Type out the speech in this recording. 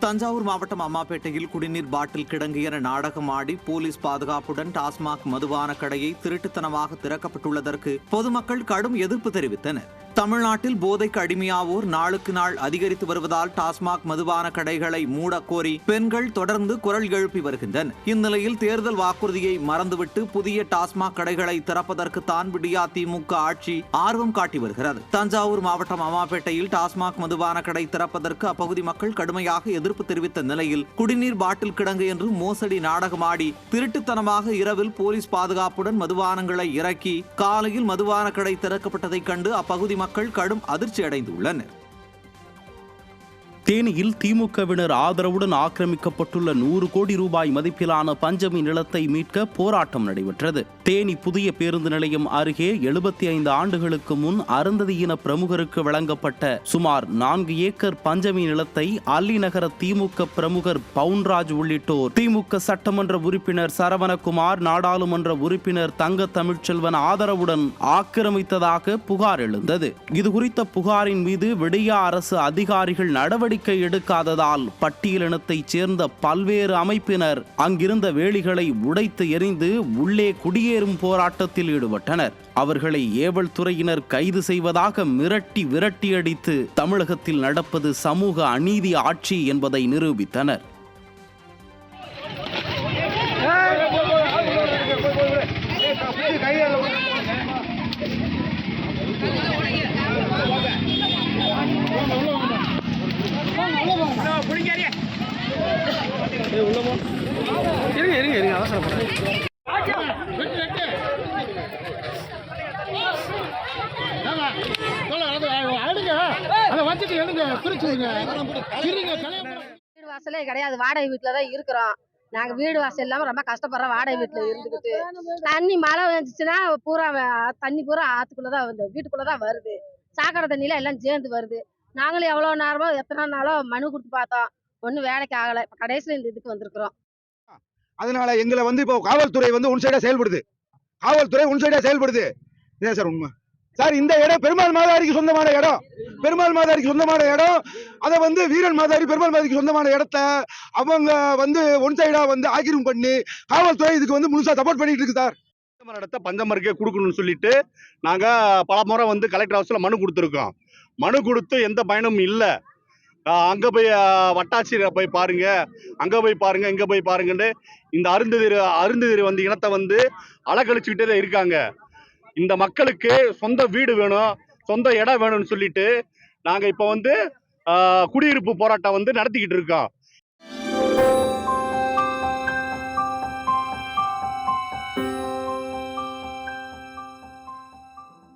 தஞ்சாவூர் மாவட்டம் அம்மாப்பேட்டையில் குடிநீர் பாட்டில் கிடங்கு என நாடகமாடி போலீஸ் பாதுகாப்புடன் டாஸ்மாக் மதுபான கடையை திருட்டுத்தனமாக திறக்கப்பட்டுள்ளதற்கு பொதுமக்கள் கடும் எதிர்ப்பு தெரிவித்தனர். தமிழ்நாட்டில் போதைக்கு அடிமையாவோர் நாளுக்கு நாள் அதிகரித்து வருவதால் டாஸ்மாக் மதுபான கடைகளை மூடக்கோரி பெண்கள் தொடர்ந்து குரல் எழுப்பி வருகின்றனர். இந்நிலையில் தேர்தல் வாக்குறுதியை மறந்துவிட்டு புதிய டாஸ்மாக் கடைகளை திறப்பதற்கு தான் விடியா திமுக ஆட்சி ஆர்வம் காட்டி வருகிறது. தஞ்சாவூர் மாவட்டம் அம்மாப்பேட்டையில் டாஸ்மாக் மதுபான கடை திறப்பதற்கு அப்பகுதி மக்கள் கடுமையாக எதிர்ப்பு தெரிவித்த நிலையில் குடிநீர் பாட்டில் கிடங்கு என்று மோசடி நாடகமாடி திருட்டுத்தனமாக இரவில் போலீஸ் பாதுகாப்புடன் மதுபானங்களை இறக்கி காலையில் மதுபான கடை திறக்கப்பட்டதைக் கண்டு அப்பகுதி மக்கள் கடும் அதிர்ச்சி அடைந்துள்ளனர். தேனியில் திமுகவினர் ஆதரவுடன் ஆக்கிரமிக்கப்பட்டுள்ள 100 கோடி ரூபாய் மதிப்பிலான பஞ்சமி நிலத்தை மீட்க போராட்டம் நடைபெற்றது. தேனி புதிய பேருந்து நிலையம் அருகே 75 ஆண்டுகளுக்கு முன் அருந்ததியின பிரமுகருக்கு வழங்கப்பட்ட சுமார் 4 ஏக்கர் பஞ்சமி நிலத்தை அல்லி நகர திமுக பிரமுகர் பவுன்ராஜ் உள்ளிட்டோர் திமுக சட்டமன்ற உறுப்பினர் சரவணகுமார், நாடாளுமன்ற உறுப்பினர் தங்க தமிழ்ச்செல்வன் ஆதரவுடன் ஆக்கிரமித்ததாக புகார் எழுந்தது. இதுகுறித்த புகாரின் மீது விடியா அரசு அதிகாரிகள் நடவடிக்கை எடுக்காததால் பட்டியலினத்தைச் சேர்ந்த பல்வேறு அமைப்பினர் அங்கிருந்த வேலிகளை உடைத்து எறிந்து உள்ளே குடியேறும் போராட்டத்தில் ஈடுபட்டனர். அவர்களை ஏவல் துறையினர் கைது செய்வதாக மிரட்டி விரட்டி அடித்து தமிழகத்தில் நடப்பது சமூக அநீதி ஆட்சி என்பதை நிரூபித்தனர். வீடு வாசலே கிடையாது, வாடகை வீட்டுல தான் இருக்கிறோம். நாங்க வீடு வாசல் இல்லாம ரொம்ப கஷ்டப்படுறோம். வாடகை வீட்டுல இருந்துக்கிட்டு தண்ணி மழை வந்துச்சுன்னா பூரா தண்ணி பூரா ஆத்துக்குள்ளதான் வந்து வீட்டுக்குள்ளதான் வருது. சாக்கடை தண்ணியில எல்லாம் சேர்ந்து வருது. நாங்களும் எவ்வளவு நேரமோ எத்தனை நாளோ மனு கொடுத்து பார்த்தோம், ஒன்னும் வேலைக்கு ஆகலை. இப்ப கடைசியில இந்த இதுக்கு வந்திருக்கிறோம். அதனால எங்களை இப்போ காவல்துறை ஒன் சைடா செயல்படுது. காவல்துறை ஒன் சைடா செயல்படுது. இதான் சார் உண்மை. சார் இந்த இடம் பெருமாள் மாதாரிக்கு சொந்தமான இடம். பெருமாள் மாதாரிக்கு சொந்தமான இடம். அதை வீரன் மாதாரி பெருமாள் மாதாரிக்கு சொந்தமான இடத்த அவங்க ஒன் சைடா ஆக்கிரமிப்பு பண்ணி காவல்துறை இதுக்கு முழுசா சப்போர்ட் பண்ணிட்டு இருக்கு சார். இடத்த பஞ்சமருக்கே கொடுக்கணும்னு சொல்லிட்டு நாங்க பல முறை கலெக்டர் ஹவுஸ்ல மனு கொடுத்துருக்கோம். மனு கொடுத்து எந்த பயனும் இல்லை. அங்கே போய் வட்டாட்சியரை போய் பாருங்க, அங்கே போய் பாருங்க, இங்கே போய் பாருங்கன்னு இந்த அருந்ததிர் இனத்தை அலக்கழிச்சுக்கிட்டே தான் இருக்காங்க. இந்த மக்களுக்கு சொந்த வீடு வேணும், சொந்த இடம் வேணும்னு சொல்லிட்டு நாங்கள் இப்போ குடியிருப்பு போராட்டம் நடத்திக்கிட்டு இருக்கோம்.